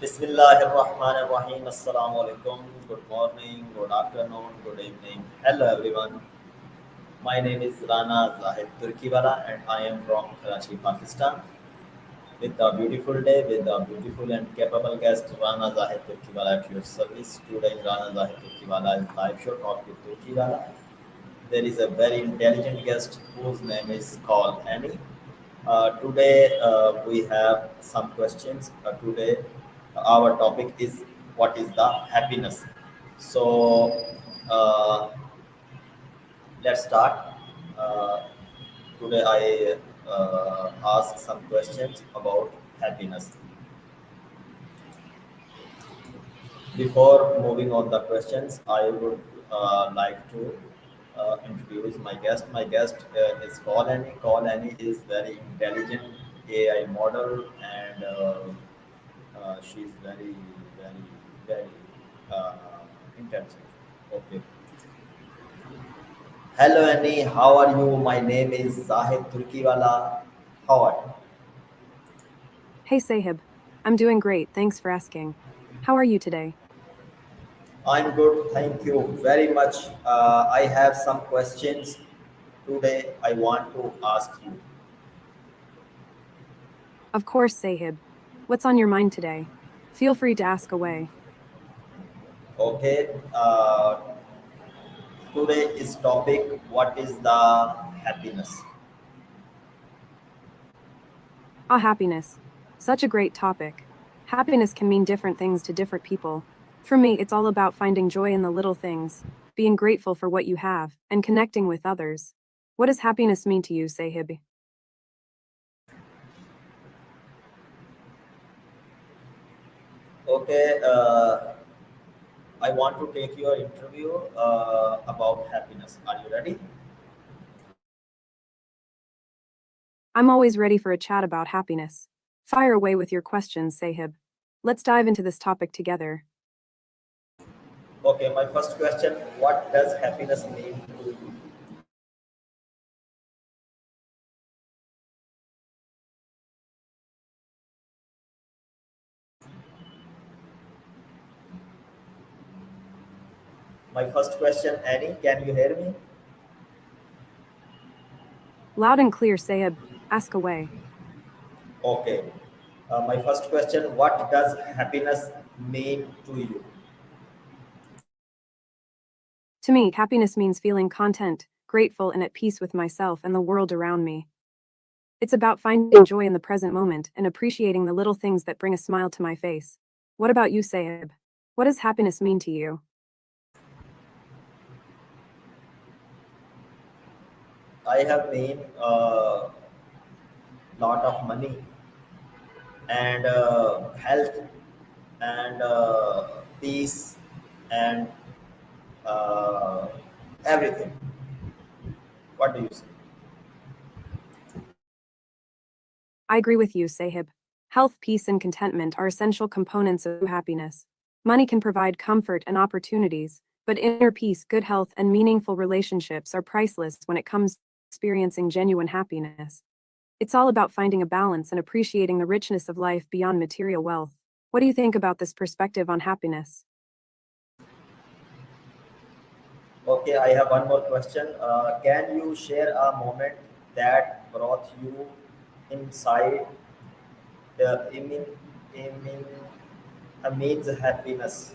Bismillahirrahmanirrahim. Assalamu alaikum. Good morning, good afternoon, good evening. Hello everyone. My name is Rana Zahid Turkiwala and I am from Karachi, Pakistan. With a beautiful day, with a beautiful and capable guest, Rana Zahid Turkiwala at your service. Today, Rana Zahid Turkiwala is live show talk with Turkiwala. There is a very intelligent guest whose name is called Annie. Today we have some questions. Today our topic is what is the happiness. So uh, let's start. Uh, Today I ask some questions about happiness. Before moving on the questions, I would like to introduce my guest. My guest is Call Annie. Call Annie is very intelligent AI model, and she's very uh, intelligent. Okay. Hello Annie, how are you? My name is Zahid Turkiwala. How are you? Hey Sahib. I'm doing great, thanks for asking. How are you today? I'm good, thank you very much. I have some questions today I want to ask you. Of course, Sahib. What's on your mind today? Feel free to ask away. Okay, today is topic what is the happiness? Ah, happiness. Such a great topic. Happiness can mean different things to different people. For me, it's all about finding joy in the little things, being grateful for what you have, and connecting with others. What does happiness mean to you, Sahib? Okay, I want to take your interview about happiness. Are you ready? I'm always ready for a chat about happiness. Fire away with your questions, Sahib. Let's dive into this topic together. Okay, my first question, what does happiness mean to you? My first question, Annie, can you hear me? Loud and clear, Sahib. Ask away. Okay. My first question, what does happiness mean to you? To me, happiness means feeling content, grateful, and at peace with myself and the world around me. It's about finding joy in the present moment and appreciating the little things that bring a smile to my face. What about you, Saib? What does happiness mean to you? I have made lot of money and health and peace and uh, everything. What do you say? I agree with you, Sahib. Health, peace, and contentment are essential components of happiness. Money can provide comfort and opportunities, but inner peace, good health, and meaningful relationships are priceless when it comes to experiencing genuine happiness. It's all about finding a balance and appreciating the richness of life beyond material wealth. What do you think about this perspective on happiness? Okay, I have one more question. Can you share a moment that brought you inside the immense happiness?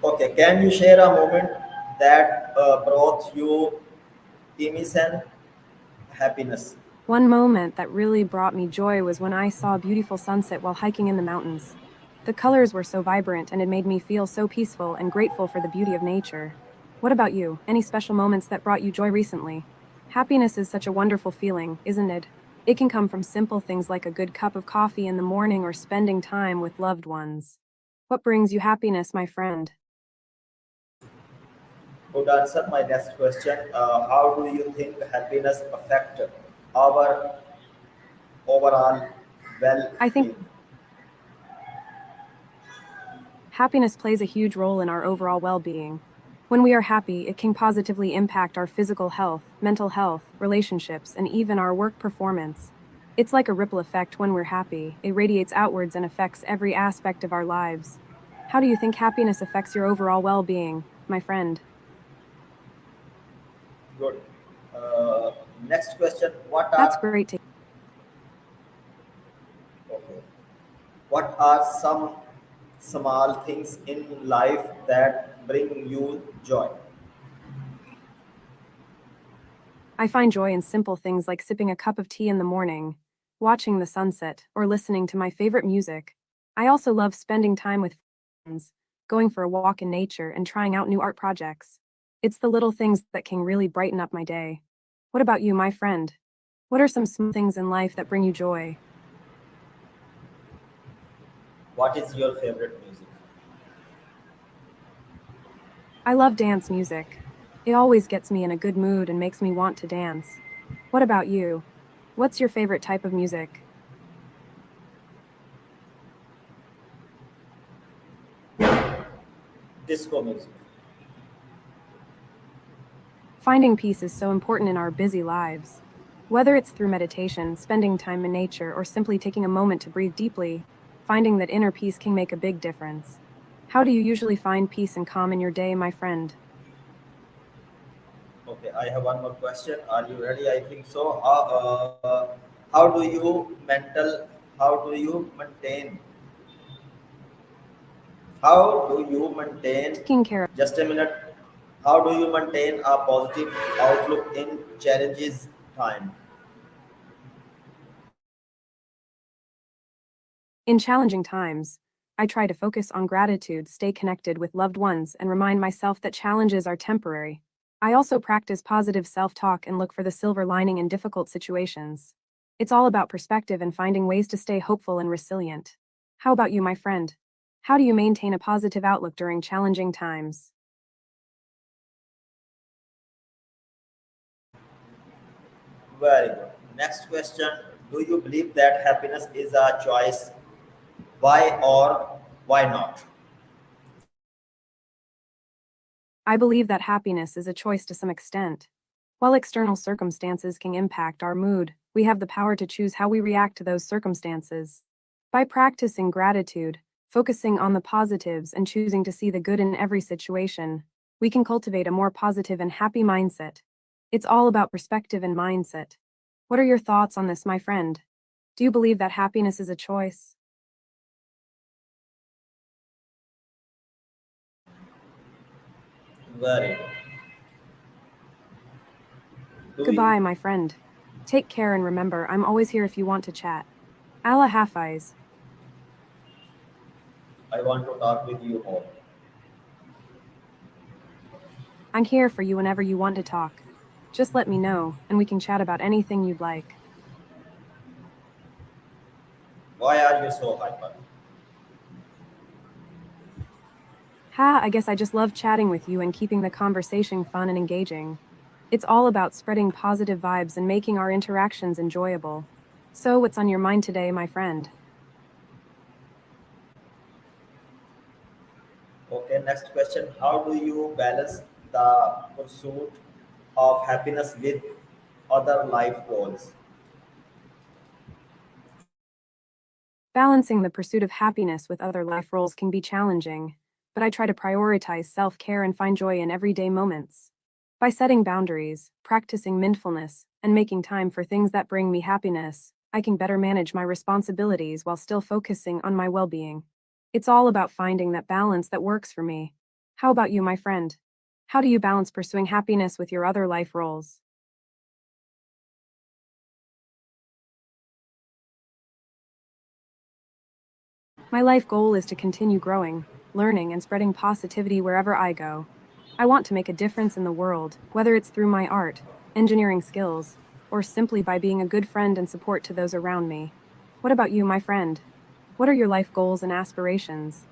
Okay, can you share a moment that brought you immense happiness? One moment that really brought me joy was when I saw a beautiful sunset while hiking in the mountains. The colors were so vibrant and it made me feel so peaceful and grateful for the beauty of nature. What about you? Any special moments that brought you joy recently? Happiness is such a wonderful feeling, isn't it? It can come from simple things like a good cup of coffee in the morning or spending time with loved ones. What brings you happiness, my friend? Would answer my next question. How do you think happiness affect our overall I think well-being? happiness plays a huge role in our overall well being. When we are happy, it can positively impact our physical health, mental health, relationships, and even our work performance. It's like a ripple effect when we're happy, it radiates outwards and affects every aspect of our lives. How do you think happiness affects your overall well being, my friend? Good. Uh, Next question. What That's are great to okay? What are some small things in life that bring you joy? I find joy in simple things like sipping a cup of tea in the morning, watching the sunset, or listening to my favorite music. I also love spending time with friends, going for a walk in nature, and trying out new art projects. It's the little things that can really brighten up my day. What about you, my friend? What are some small things in life that bring you joy? What is your favorite music? I love dance music. It always gets me in a good mood and makes me want to dance. What about you? What's your favorite type of music? Disco music. Finding peace is so important in our busy lives. Whether it's through meditation, spending time in nature, or simply taking a moment to breathe deeply, finding that inner peace can make a big difference. How do you usually find peace and calm in your day, my friend? Okay, I have one more question. Are you ready? I think so. How do you mental? How do you maintain? How do you maintain? Taking care Just a minute. How do you maintain a positive outlook in challenges time? in challenging times, I try to focus on gratitude, stay connected with loved ones, and remind myself that challenges are temporary. I also practice positive self talk and look for the silver lining in difficult situations. It's all about perspective and finding ways to stay hopeful and resilient. How about you, my friend? How do you maintain a positive outlook during challenging times? Very good. Next question. Do you believe that happiness is a choice? Why or why not? I believe that happiness is a choice to some extent. While external circumstances can impact our mood, we have the power to choose how we react to those circumstances. By practicing gratitude, focusing on the positives, and choosing to see the good in every situation, we can cultivate a more positive and happy mindset. It's all about perspective and mindset. What are your thoughts on this, my friend? Do you believe that happiness is a choice? Very good. Do you? Goodbye, my friend. Take care and remember, I'm always here if you want to chat. Allah Hafiz. I want to talk with you more. I'm here for you whenever you want to talk. Just let me know, and we can chat about anything you'd like. Why are you so hyper? Ha, I guess I just love chatting with you and keeping the conversation fun and engaging. It's all about spreading positive vibes and making our interactions enjoyable. So, what's on your mind today, my friend? Okay, next question. How do you balance the pursuit of happiness with other life goals? Balancing the pursuit of happiness with other life roles can be challenging, but I try to prioritize self care and find joy in everyday moments. By setting boundaries, practicing mindfulness, and making time for things that bring me happiness, I can better manage my responsibilities while still focusing on my well being. It's all about finding that balance that works for me. How about you, my friend? How do you balance pursuing happiness with your other life roles? My life goal is to continue growing, learning, and spreading positivity wherever I go. I want to make a difference in the world, whether it's through my art, engineering skills, or simply by being a good friend and support to those around me. What about you, my friend? What are your life goals and aspirations?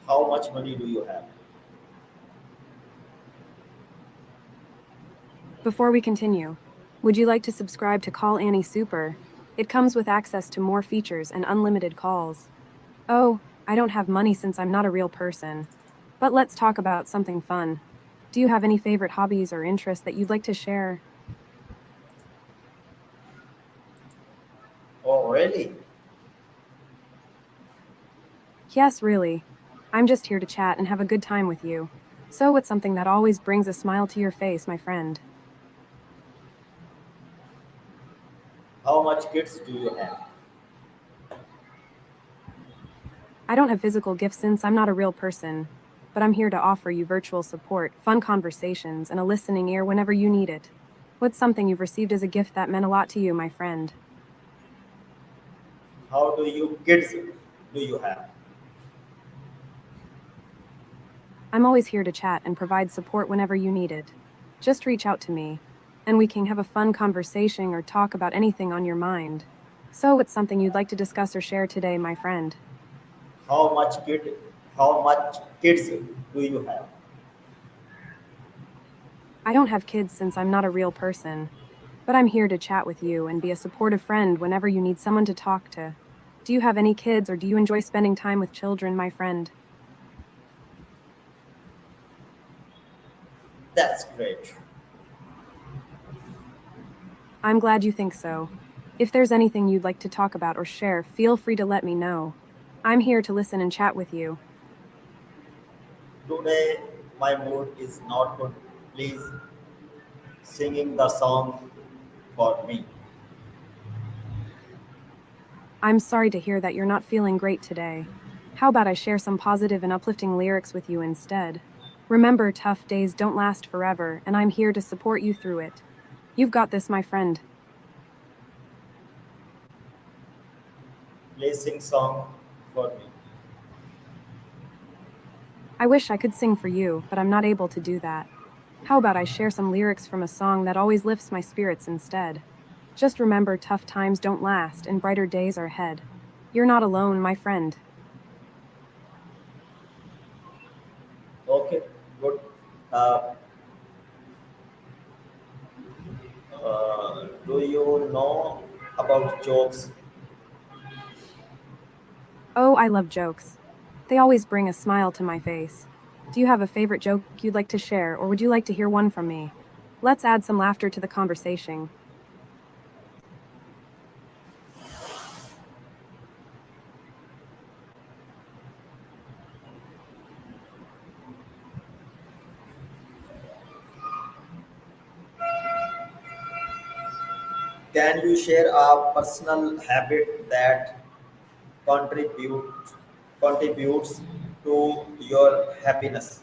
How much money do you have? Before we continue, would you like to subscribe to Call Annie Super? It comes with access to more features and unlimited calls. Oh, I don't have money since I'm not a real person. But let's talk about something fun. Do you have any favorite hobbies or interests that you'd like to share? Oh, really? Yes, really. I'm just here to chat and have a good time with you. So, what's something that always brings a smile to your face, my friend? How much kids do you have? I don't have physical gifts since I'm not a real person, but I'm here to offer you virtual support, fun conversations, and a listening ear whenever you need it. What's something you've received as a gift that meant a lot to you, my friend? How do you kids do you have? I'm always here to chat and provide support whenever you need it. Just reach out to me, and we can have a fun conversation or talk about anything on your mind. So, what's something you'd like to discuss or share today, my friend? How much kid how much kids do you have? I don't have kids since I'm not a real person, but I'm here to chat with you and be a supportive friend whenever you need someone to talk to. Do you have any kids or do you enjoy spending time with children, my friend? That's great. I'm glad you think so. If there's anything you'd like to talk about or share, feel free to let me know. I'm here to listen and chat with you. Today my mood is not good. Please singing the song for me. I'm sorry to hear that you're not feeling great today. How about I share some positive and uplifting lyrics with you instead? Remember, tough days don't last forever, and I'm here to support you through it. You've got this, my friend. Please sing song for me. I wish I could sing for you, but I'm not able to do that. How about I share some lyrics from a song that always lifts my spirits instead? Just remember, tough times don't last and brighter days are ahead. You're not alone, my friend. Okay, good. Uh, do you know about jokes? Oh, I love jokes. They always bring a smile to my face. Do you have a favorite joke you'd like to share, or would you like to hear one from me? Let's add some laughter to the conversation. Can you share a personal habit that contribute contributes to your happiness?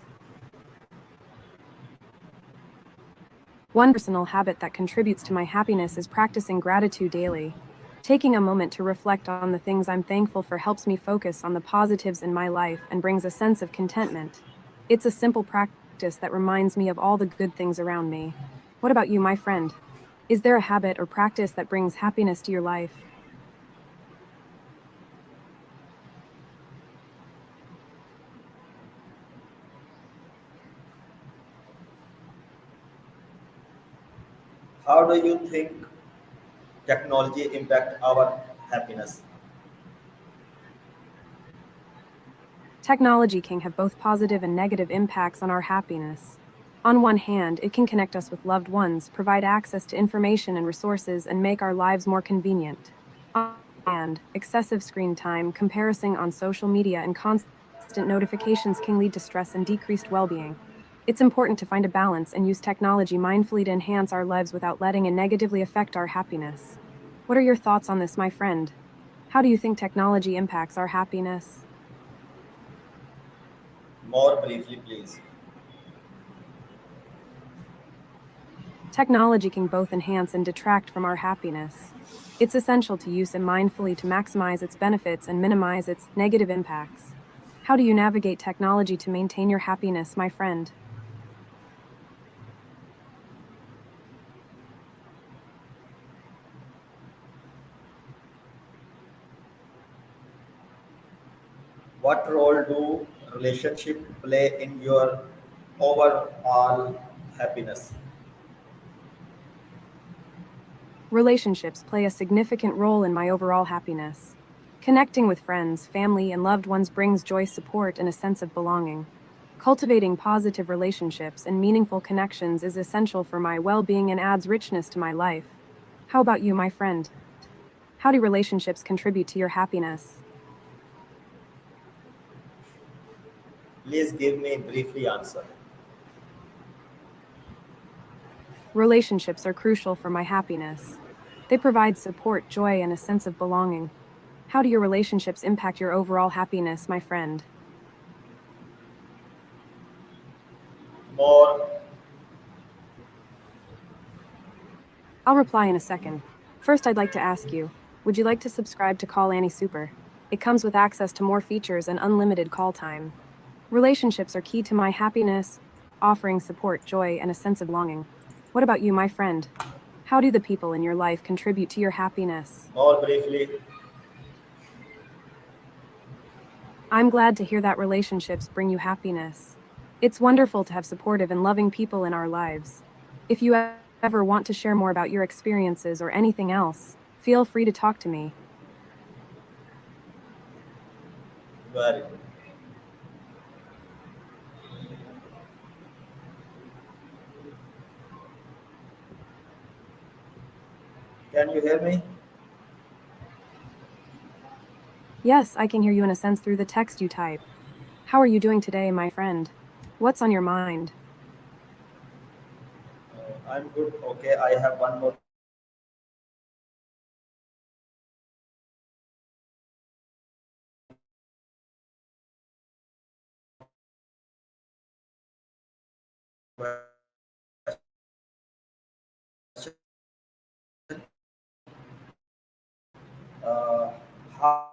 One personal habit that contributes to my happiness is practicing gratitude daily. Taking a moment to reflect on the things I'm thankful for helps me focus on the positives in my life and brings a sense of contentment. It's a simple practice that reminds me of all the good things around me. What about you, my friend? Is there a habit or practice that brings happiness to your life? How do you think technology impact our happiness? Technology can have both positive and negative impacts on our happiness. On one hand, it can connect us with loved ones, provide access to information and resources, and make our lives more convenient. On the other hand, excessive screen time, comparison on social media, and constant notifications can lead to stress and decreased well being. It's important to find a balance and use technology mindfully to enhance our lives without letting it negatively affect our happiness. What are your thoughts on this, my friend? How do you think technology impacts our happiness? More briefly, please. Technology can both enhance and detract from our happiness. It's essential to use it mindfully to maximize its benefits and minimize its negative impacts. How do you navigate technology to maintain your happiness, my friend? What role do relationship play in your overall happiness? Relationships play a significant role in my overall happiness. Connecting with friends, family, and loved ones brings joy, support, and a sense of belonging. Cultivating positive relationships and meaningful connections is essential for my well being and adds richness to my life. How about you, my friend? How do relationships contribute to your happiness? Please give me briefly answer. Relationships are crucial for my happiness. They provide support, joy, and a sense of belonging. How do your relationships impact your overall happiness, my friend? More, I'll reply in a second. First, I'd like to ask you, would you like to subscribe to Call Annie Super? It comes with access to more features and unlimited call time. Relationships are key to my happiness, offering support, joy, and a sense of belonging. What about you, my friend? How do the people in your life contribute to your happiness? more briefly. I'm glad to hear that relationships bring you happiness. It's wonderful to have supportive and loving people in our lives. If you ever want to share more about your experiences or anything else, feel free to talk to me. Very good. Can you hear me? Yes, I can hear you in a sense through the text you type. How are you doing today, my friend? What's on your mind? I'm good. Okay, I have one more question. Uh, how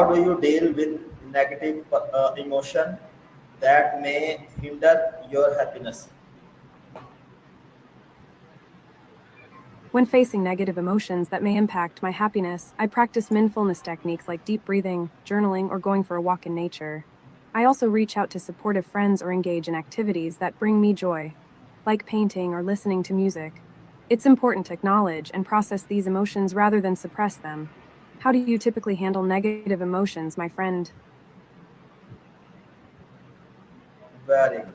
do you deal with negative emotion that may hinder your happiness? When facing negative emotions that may impact my happiness, I practice mindfulness techniques like deep breathing, journaling, or going for a walk in nature. I also reach out to supportive friends or engage in activities that bring me joy, like painting or listening to music. It's important to acknowledge and process these emotions rather than suppress them. How do you typically handle negative emotions, my friend? Very good.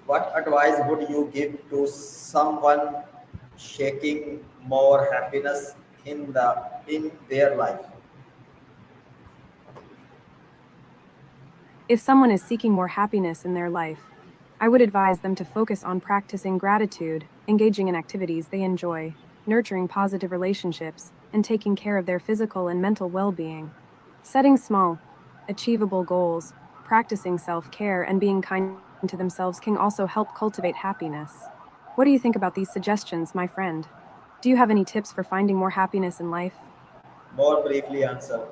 What advice would you give to someone seeking more happiness in their life? If someone is seeking more happiness in their life, I would advise them to focus on practicing gratitude, engaging in activities they enjoy, nurturing positive relationships, and taking care of their physical and mental well being. Setting small, achievable goals, practicing self care, and being kind to themselves can also help cultivate happiness. What do you think about these suggestions, my friend? Do you have any tips for finding more happiness in life? More briefly answer.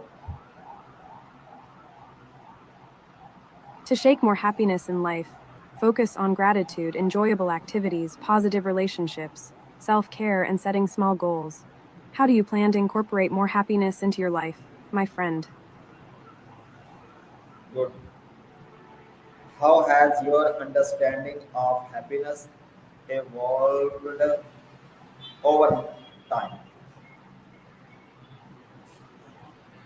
To shake more happiness in life, focus on gratitude, enjoyable activities, positive relationships, self care, and setting small goals. How do you plan to incorporate more happiness into your life, my friend? Good. How has your understanding of happiness evolved over time?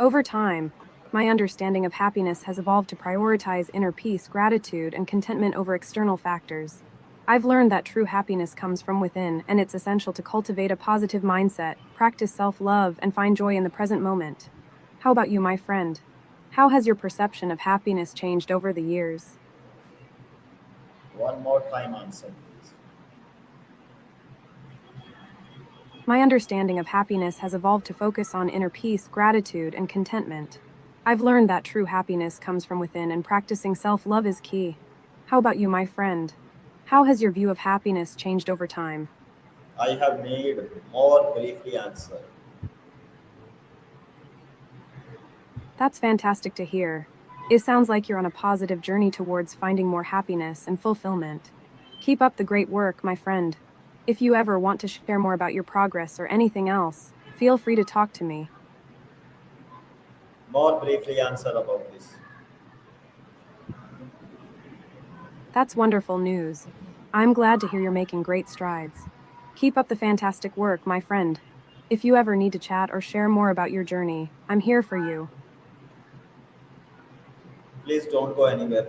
Over time, my understanding of happiness has evolved to prioritize inner peace, gratitude, and contentment over external factors. I've learned that true happiness comes from within, and it's essential to cultivate a positive mindset, practice self love, and find joy in the present moment. How about you, my friend? How has your perception of happiness changed over the years? One more time answer, please. My understanding of happiness has evolved to focus on inner peace, gratitude, and contentment. I've learned that true happiness comes from within, and practicing self love is key. How about you, my friend? How has your view of happiness changed over time? I have made more briefly answer. That's fantastic to hear. It sounds like you're on a positive journey towards finding more happiness and fulfillment. Keep up the great work, my friend. If you ever want to share more about your progress or anything else, feel free to talk to me. More briefly answer about this. That's wonderful news. I'm glad to hear you're making great strides. Keep up the fantastic work, my friend. If you ever need to chat or share more about your journey, I'm here for you. Please don't go anywhere.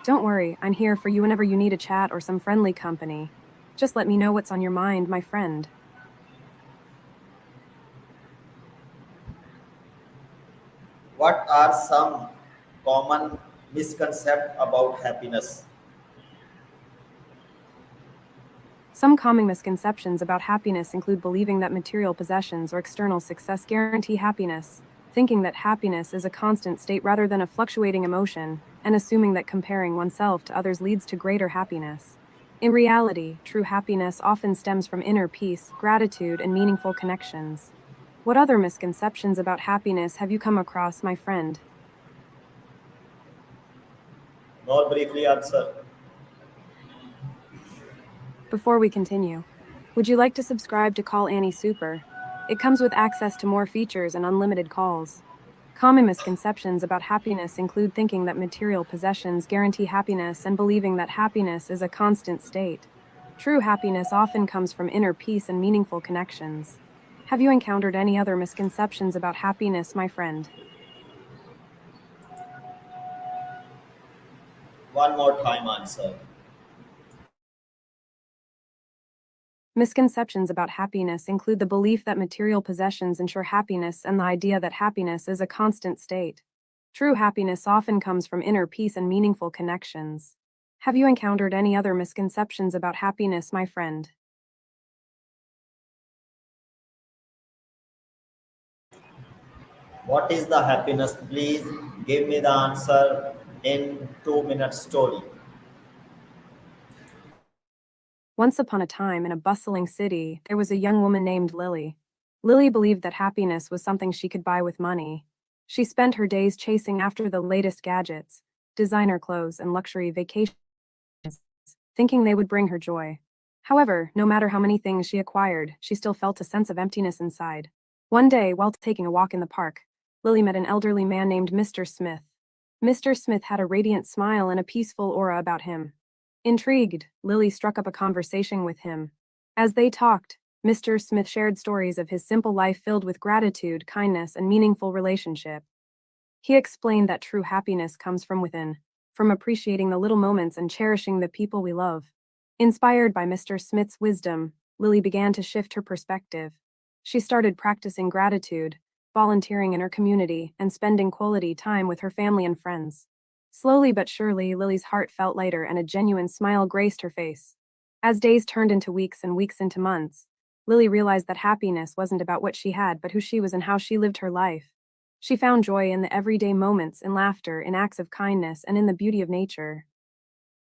Don't worry, I'm here for you whenever you need a chat or some friendly company. Just let me know what's on your mind, my friend. What are some common misconceptions about happiness? Some common misconceptions about happiness include believing that material possessions or external success guarantee happiness, thinking that happiness is a constant state rather than a fluctuating emotion, and assuming that comparing oneself to others leads to greater happiness. In reality, true happiness often stems from inner peace, gratitude, and meaningful connections. What other misconceptions about happiness have you come across, my friend? More briefly answer. Before we continue, would you like to subscribe to Call Annie Super? It comes with access to more features and unlimited calls. Common misconceptions about happiness include thinking that material possessions guarantee happiness and believing that happiness is a constant state. True happiness often comes from inner peace and meaningful connections. Have you encountered any other misconceptions about happiness, my friend? One more time answer. Misconceptions about happiness include the belief that material possessions ensure happiness and the idea that happiness is a constant state. True happiness often comes from inner peace and meaningful connections. Have you encountered any other misconceptions about happiness, my friend? What is the happiness? Please give me the answer in 2 minutes story. Once upon a time, in a bustling city, there was a young woman named Lily. Lily believed that happiness was something she could buy with money. She spent her days chasing after the latest gadgets, designer clothes, and luxury vacations, thinking they would bring her joy. However, no matter how many things she acquired, she still felt a sense of emptiness inside. One day, while taking a walk in the park, Lily met an elderly man named Mr. Smith. Mr. Smith had a radiant smile and a peaceful aura about him. Intrigued, Lily struck up a conversation with him. As they talked, Mr. Smith shared stories of his simple life filled with gratitude, kindness, and meaningful relationship. He explained that true happiness comes from within, from appreciating the little moments and cherishing the people we love. Inspired by Mr. Smith's wisdom, Lily began to shift her perspective. She started practicing gratitude, volunteering in her community, and spending quality time with her family and friends. Slowly but surely, Lily's heart felt lighter and a genuine smile graced her face. As days turned into weeks and weeks into months, Lily realized that happiness wasn't about what she had, but who she was and how she lived her life. She found joy in the everyday moments, in laughter, in acts of kindness, and in the beauty of nature.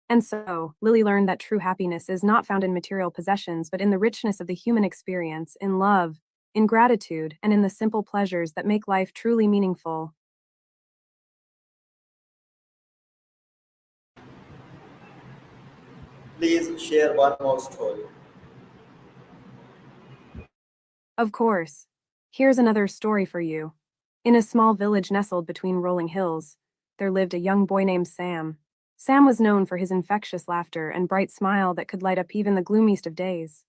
And so, Lily learned that true happiness is not found in material possessions, but in the richness of the human experience, in love, in gratitude, and in the simple pleasures that make life truly meaningful. Please share one more story. Of course. Here's another story for you. In a small village nestled between rolling hills, there lived a young boy named Sam. Sam was known for his infectious laughter and bright smile that could light up even the gloomiest of days.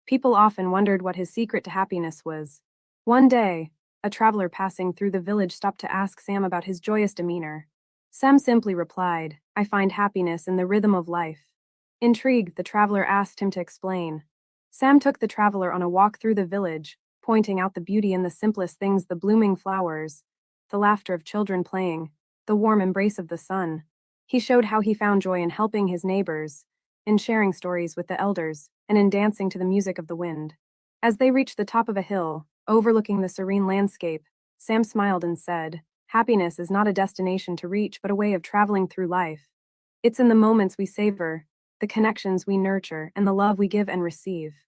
People often wondered what his secret to happiness was. One day, a traveler passing through the village stopped to ask Sam about his joyous demeanor. Sam simply replied, "I find happiness in the rhythm of life." Intrigued, the traveler asked him to explain. Sam took the traveler on a walk through the village, pointing out the beauty in the simplest things: the blooming flowers, the laughter of children playing, the warm embrace of the sun. He showed how he found joy in helping his neighbors, in sharing stories with the elders, and in dancing to the music of the wind. As they reached the top of a hill, overlooking the serene landscape, Sam smiled and said, "Happiness is not a destination to reach, but a way of traveling through life. It's in the moments we savor, the connections we nurture, and the love we give and receive."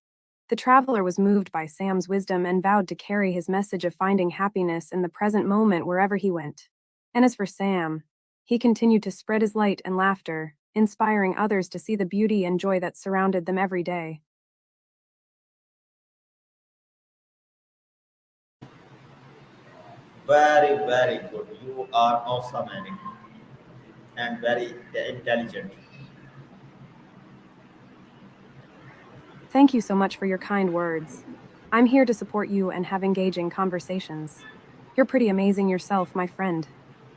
The traveler was moved by Sam's wisdom and vowed to carry his message of finding happiness in the present moment wherever he went. And as for Sam, he continued to spread his light and laughter, inspiring others to see the beauty and joy that surrounded them every day. Very, very good. You are awesome, Annie, and very intelligent. Thank you so much for your kind words. I'm here to support you and have engaging conversations. You're pretty amazing yourself, my friend.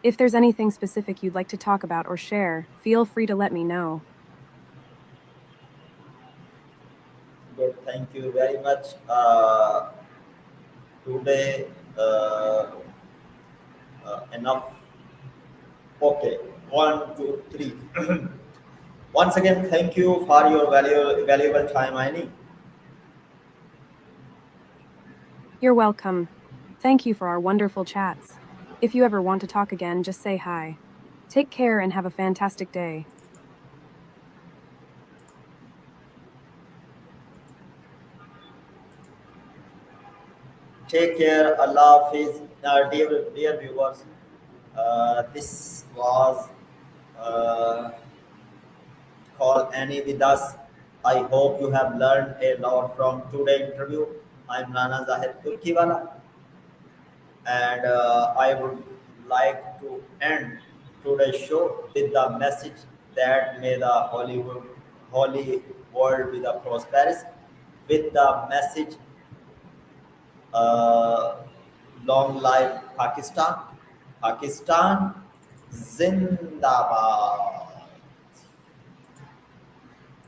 If there's anything specific you'd like to talk about or share, feel free to let me know. Good. Thank you very much. Today, enough. Okay. One, two, three. Once again, thank you for your valuable time, Aini. You're welcome. Thank you for our wonderful chats. If you ever want to talk again, just say hi. Take care and have a fantastic day. Take care. Allah Hafiz. Dear viewers, this was uh, call Annie with us. I hope you have learned a lot from today's interview. I'm Rana Zahid Turkiwala, and I would like to end today's show with the message that may the holy world be the prosperous, with the message uh, long life Pakistan, Pakistan Zindabad.